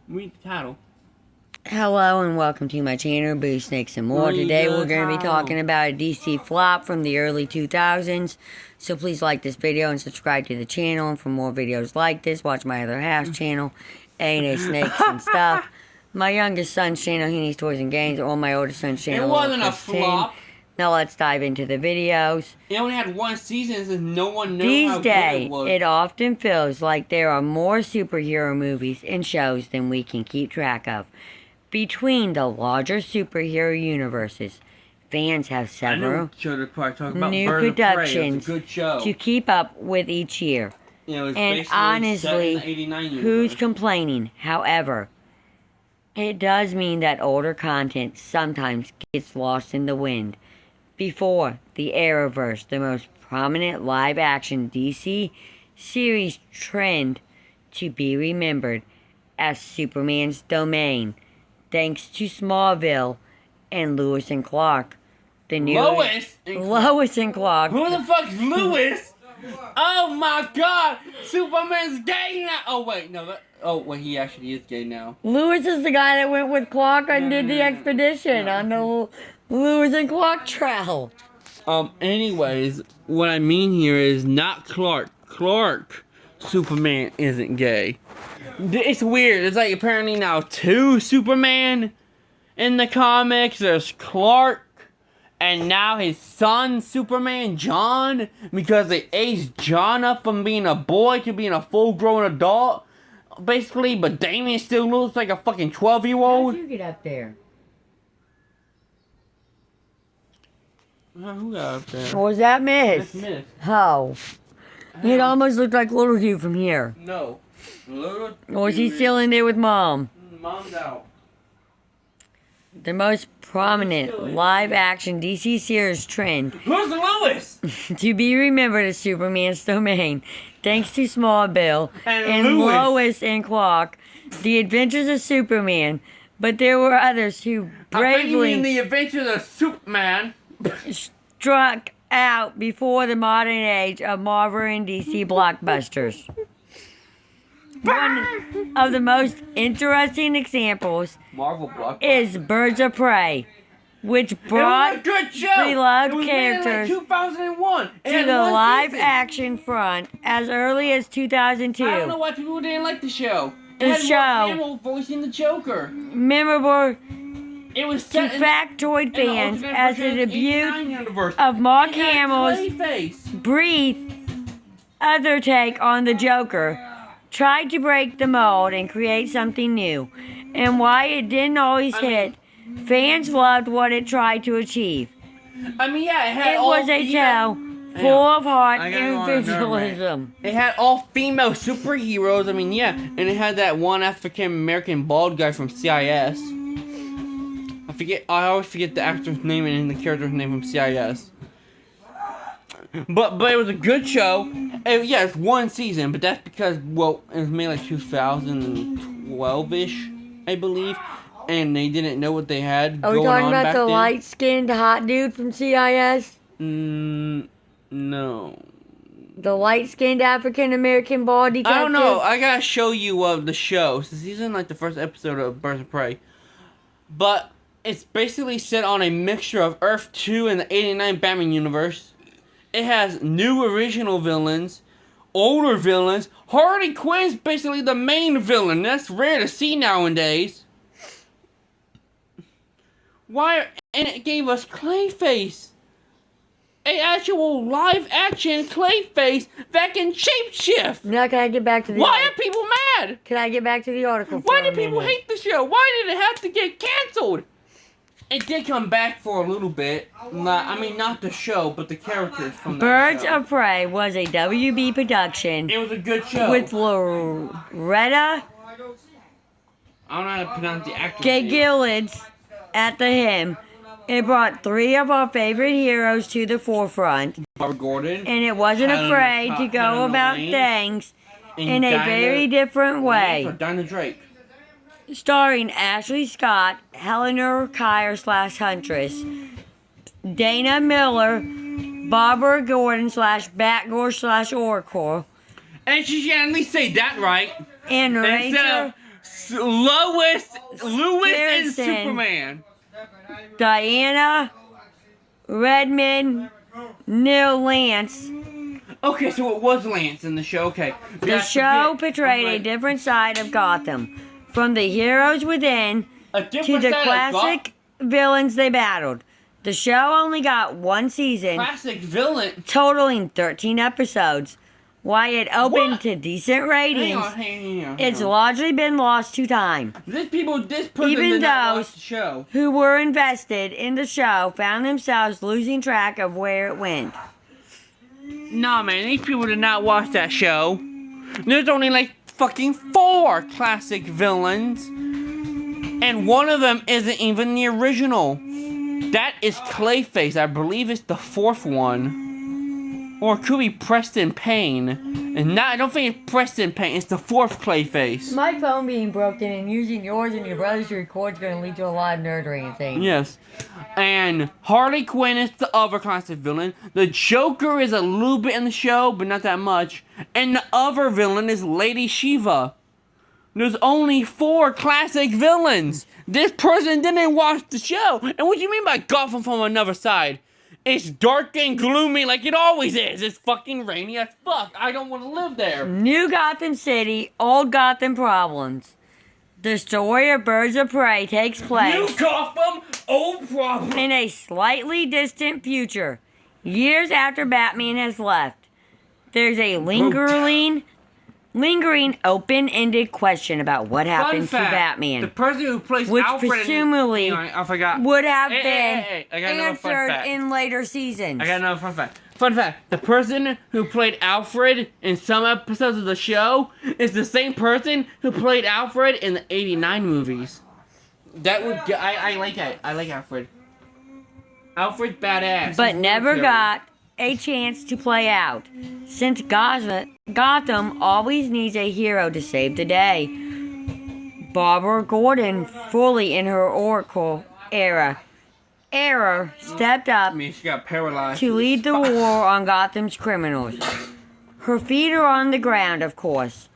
Read the title. Hello and welcome to my channel, Boo Snakes and More. Today we're going to be talking about a DC flop from the early 2000s. So please like this video and subscribe to the channel. And for more videos like this, watch my other half channel, A&A Snakes and Stuff. My youngest son's channel, He Needs Toys and Games, or my oldest son's channel. It wasn't a flop. Now let's dive into the videos. It only had one season since no one knew how good it was. It often feels like there are more superhero movies and shows than we can keep track of. Between the larger superhero universes, fans have several new productions to keep up with each year. And honestly, who's complaining? However, it does mean that older content sometimes gets lost in the wind. Before the Arrowverse, the most prominent live-action DC series trend to be remembered as Superman's domain, thanks to Smallville and Lois and Clark. The new Lois and Clark. Who the fuck's Lois? Oh my god! Superman's gay now! Oh wait, no, he actually is gay now. Lois is the guy that went with Clark and did the expedition on the Lois and Clark trail. Anyways, what I mean here is not Clark. Superman isn't gay. It's weird. It's like apparently now two Superman in the comics. There's Clark and now his son Superman, John, because they aged John up from being a boy to being a full-grown adult, basically. But Damian still looks like a fucking 12-year-old. How'd you get up there? Who got up there? Or was that Miss? That's Miss. Oh. It almost looked like Little Dude from here. No. Or is he still in there with Mom? Mom's out. The most prominent live-action DC series trend Who's Lois? to be remembered as Superman's domain, thanks to Smallville and Lois and Clark, The Adventures of Superman. But there were others who bravely The Adventures of Superman struck out before the modern age of Marvel and DC blockbusters. One of the most interesting examples is Birds of Prey, which brought beloved characters to the live-action front as early as 2002. I don't know why people didn't like the show. It had Mark Hamill voicing the Joker. Memorable it was to Factoid fans as the debut of Mark Hamill's brief other take on the Joker tried to break the mold and create something new. And while it didn't always hit, fans loved what it tried to achieve. I mean, yeah, it was a tale full of heart and visualism. It had all female superheroes. I mean, yeah, and it had that one African American bald guy from CIS. I always forget the actor's name and the character's name from CIS. But it was a good show. Yeah, it's one season, but that's because, well, it was made like 2012-ish, I believe. And they didn't know what they had going on back then. Are we talking about the light-skinned hot dude from CIS? No. The light-skinned African-American bald detective? I don't know. I gotta show you the show. Since he's in like the first episode of Birds of Prey. But it's basically set on a mixture of Earth 2 and the 89 Batman universe. It has new original villains, older villains. Harley Quinn's basically the main villain. That's rare to see nowadays. And it gave us Clayface. An actual live-action Clayface that can shapeshift. Now can I get back to the Why are people mad? Can I get back to the article? Why do people hate the show? Why did it have to get canceled? It did come back for a little bit. I mean, not the show, but the characters from Birds of Prey was a WB production. It was a good show. With Loretta I don't know how to pronounce the actor's name. Gillids at the helm. It brought three of our favorite heroes to the forefront. Barbara Gordon. And it wasn't afraid to go about things in a very different way. Dinah Drake. Starring Ashley Scott, Helena Kyer/Huntress, Dana Miller, Barbara Gordon /Batgirl/Oracle. And she should at least say that right. And Rachel Lewis and Pearson. Superman. Diana, Redmond, Neil Lance. Okay, so it was Lance in the show. Okay. The show portrayed a different side of Gotham, from the heroes within to the classic villains they battled. The show only got one season, Classic villain. totaling 13 episodes. While it opened to decent ratings, Hang on. it's largely been lost to time. This person Even did not those watch the show. who were invested in the show found themselves losing track of where it went. Nah, man, these people did not watch that show. There's only like fucking 4 classic villains, and one of them isn't even the original. That is Clayface. I believe it's the 4th one. Or it could be Preston Payne. And I don't think it's Preston Payne, it's the 4th Clayface. My phone being broken and using yours and your brother's to record is going to lead to a lot of nerdery and things. Yes. And Harley Quinn is the other classic villain. The Joker is a little bit in the show, but not that much. And the other villain is Lady Shiva. There's only 4 classic villains. This person didn't watch the show. And what do you mean by Gotham from another side? It's dark and gloomy like it always is. It's fucking rainy as fuck. I don't want to live there. New Gotham City, old Gotham problems. The story of Birds of Prey takes place New Gotham, old problem. in a slightly distant future, years after Batman has left. There's a lingering open-ended question about what happened to Batman, the person who plays which Alfred presumably I forgot. would have Hey, been I got another fun answered fact. in later seasons. I got another fun fact. Fun fact, the person who played Alfred in some episodes of the show is the same person who played Alfred in the 89 movies. That would, I like that. I like Alfred. Alfred's badass. But He's never military. got a chance to play out, since Gotham always needs a hero to save the day. Barbara Gordon, fully in her Oracle era, stepped up I mean, she got paralyzed. to lead the war on Gotham's criminals. Her feet are on the ground, of course,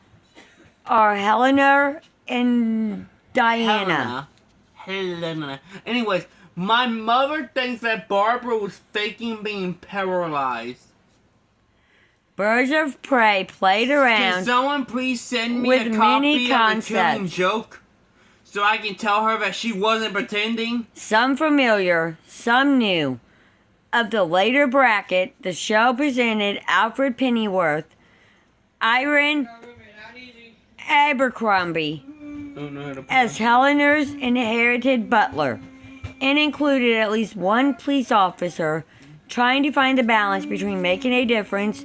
are Helena and Diana. Helena. Anyways, my mother thinks that Barbara was faking being paralyzed. Birds of Prey played Can around someone please send me with a many copy of the Killing concepts. Joke so I can tell her that she wasn't pretending? Some familiar, some new. Of the later bracket, the show presented Alfred Pennyworth, Irene Abercrombie Don't know how to as Helena's inherited butler, and included at least one police officer trying to find the balance between making a difference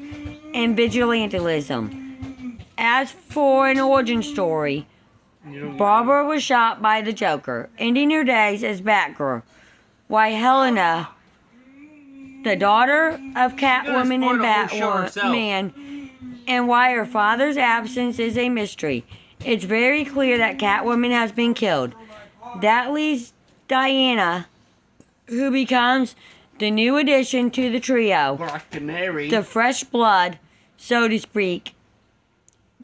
and vigilantism. As for an origin story, Barbara was shot by the Joker, ending her days as Batgirl, while Helena, the daughter of Catwoman and Batman, and why her father's absence is a mystery. It's very clear that Catwoman has been killed. That leaves Diana, who becomes the new addition to the trio, Black Canary. the fresh blood, so to speak,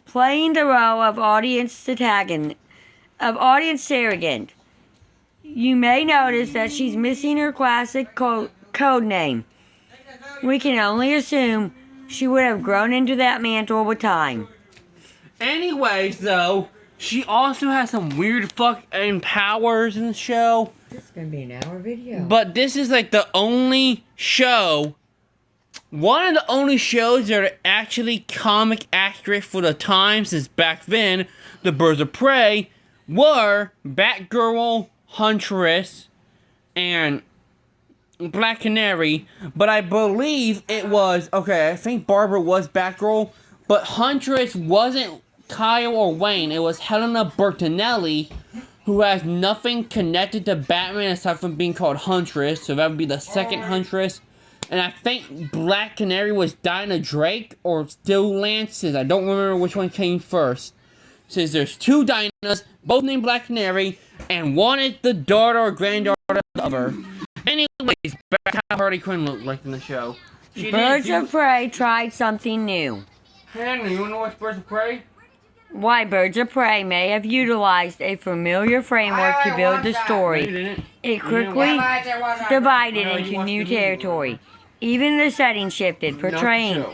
playing the role of audience surrogate. You may notice that she's missing her classic code name. We can only assume she would have grown into that mantle with time. Anyways, though, she also has some weird fucking powers in the show. This is gonna be an hour video. But this is like the only show, one of the only shows that are actually comic accurate for the time, since back then, the Birds of Prey were Batgirl, Huntress, and Black Canary. But I believe it was, okay, I think Barbara was Batgirl, but Huntress wasn't Kyle or Wayne, it was Helena Bertinelli, who has nothing connected to Batman aside from being called Huntress, so that would be the second Huntress. And I think Black Canary was Dinah Drake or Still Lances. I don't remember which one came first. Since there's 2 Dinahs, both named Black Canary, and one is the daughter or granddaughter of the other. Anyways, back to how Harley Quinn looked like in the show. Birds of Prey tried something new. Hannah, you wanna watch Birds of Prey? Why Birds of Prey may have utilized a familiar framework to build the No, you story, didn't. it quickly divided into new territory. Even the setting shifted, portraying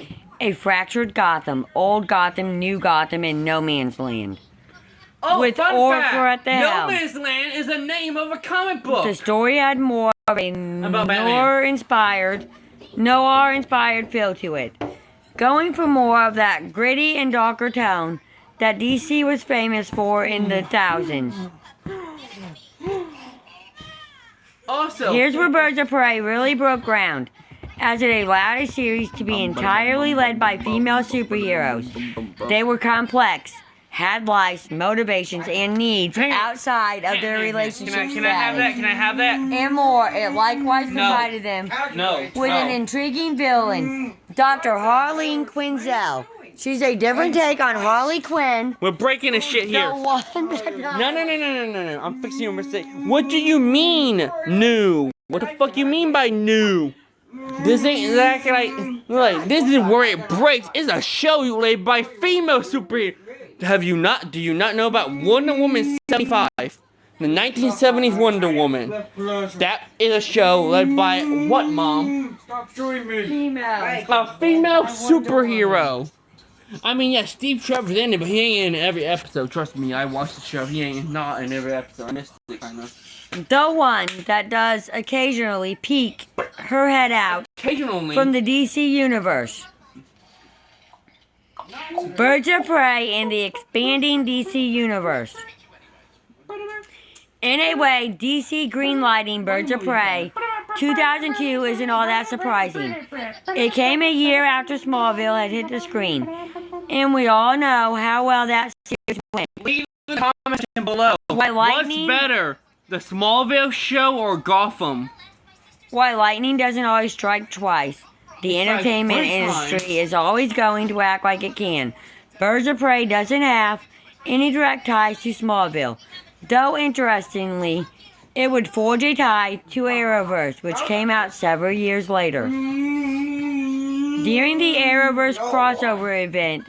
a fractured Gotham, old Gotham, new Gotham, and No Man's Land. Oh, With fun Oracle fact, at the No helm. Man's Land is the name of a comic book. The story had more of a noir-inspired feel to it, going for more of that gritty and darker tone that DC was famous for in the thousands. Also, Here's where Birds of Prey really broke ground, as it allowed a series to be entirely led by female superheroes. They were complex, had lives, motivations, and needs outside of their relationship Can I have that? status. Can I have that? And more. It likewise provided them No. with an intriguing villain, Dr. Harleen Quinzel. She's a different take on Harley Quinn. We're breaking the shit The here. one that No. I'm fixing your mistake. What do you mean, new? What the fuck you mean by new? This ain't exactly like this is where it breaks. It's a show led by female superheroes. Do you not know about Wonder Woman 75? The 1970s Wonder Woman. That is a show led by what, Mom? Stop showing me. female. A female superhero. I mean, yeah, Steve Trevor's in it, but he ain't in every episode. Trust me, I watched the show. He ain't not in every episode. I missed it, kind of. The one that does occasionally peek her head out Occasionally. from the DC universe. Birds of Prey in the expanding DC universe. In a way, DC greenlighting Birds of Prey 2002 isn't all that surprising. It came a year after Smallville had hit the screen, and we all know how well that series went. Leave the comments down below. Why Lightning? What's better, the Smallville show or Gotham? Why lightning doesn't always strike twice. The entertainment three industry times. is always going to act like it can. Birds of Prey doesn't have any direct ties to Smallville, though interestingly, it would forge a tie to Arrowverse, which came out several years later. During the Arrowverse crossover event,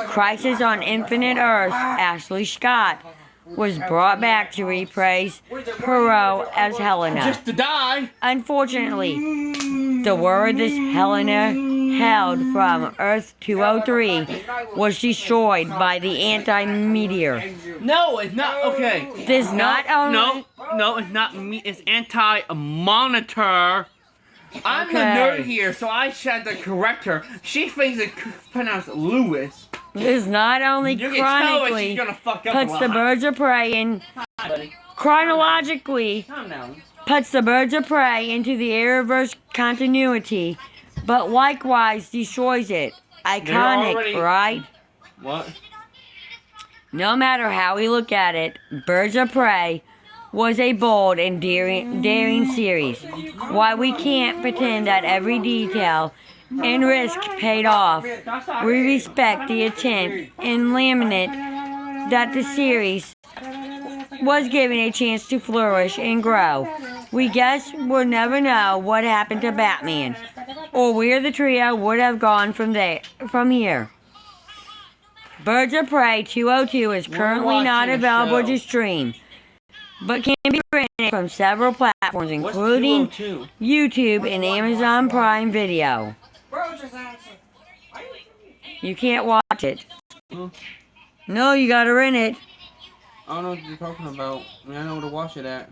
Crisis on Infinite Earths, Ashley Scott was brought back to reprise her role as Helena. Just to die. Unfortunately, the word this Helena held from Earth 203 was destroyed by the anti-meteor. No, it's not. Okay. This not only... No, it's not me. It's anti-monitor. I'm the Okay. nerd here, so I tried to correct her. She thinks it's pronounced Lewis. This not only You can tell when chronically she's gonna fuck up puts a the lot. Birds of Prey in... Buddy, Chronologically, calm down. puts the Birds of Prey into the Arrowverse continuity, but likewise destroys it. Iconic, already- right? What? No matter how we look at it, Birds of Prey was a bold and daring series. Why we can't pretend that every detail and risk paid off. We respect the intent and laminate that the series was given a chance to flourish and grow. We guess we'll never know what happened to Batman, or where the trio would have gone from here. Birds of Prey 202 is currently not watching a available show. to stream, but can be rented from several platforms, What's including 202? YouTube and Amazon Prime Video. You can't watch it. Huh? No, you gotta rent it. I don't know what you're talking about. I mean, I know where to watch it at.